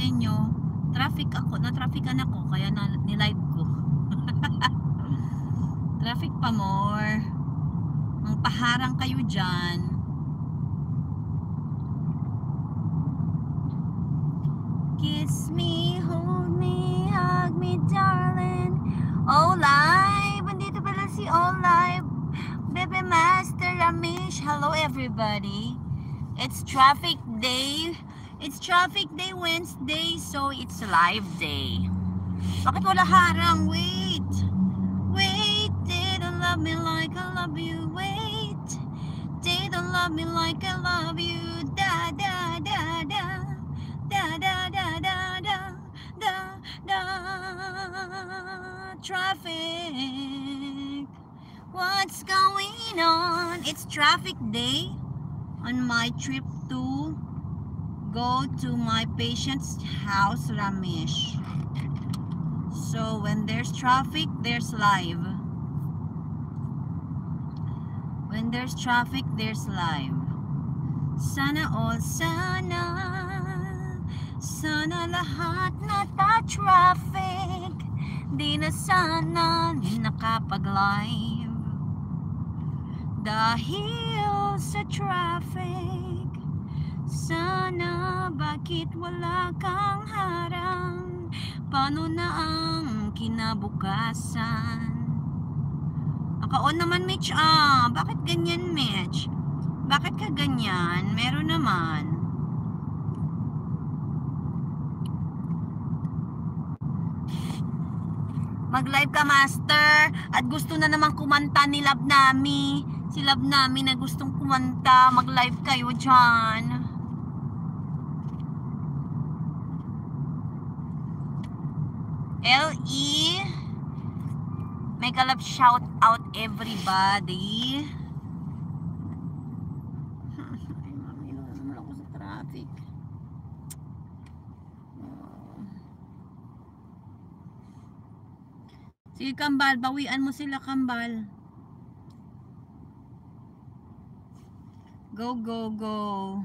inyo, na-traffican ako, kaya nilive ko. Traffic pa more. Ang paharang kayo dyan. Kiss me, hold me, hug me, darling. Olive! Andito pala si Olive. Bebe Master Ramesh. Hello everybody. It's traffic day. It's traffic day Wednesday, so it's live day. Bakit wala harang? Wait. Wait. They don't love me like I love you. Wait. They don't love me like I love you. Da da da da. Da da da da da. Da da. Traffic. What's going on? It's traffic day on my trip to go to my patient's house, Ramesh. So when there's traffic, there's live. When there's traffic, there's live. Sana all, sana lahat nata-traffic. Di na sana nakapag-live dahil sa traffic. Sana bakit wala kang harang? Paano na ang kinabukasan? Naka-on naman, Mitch. Bakit ganyan, Mitch? Bakit ka ganyan? Meron naman. Mag-live ka, Master. At gusto na naman kumanta ni Love Nami. Si Love Nami na gustong kumanta. Mag-live kayo dyan. L.E. Mega love shout out everybody. Ay, mami, naman ako sa traffic. Sige, Kambal, bawian mo sila, Kambal. Go, go, go.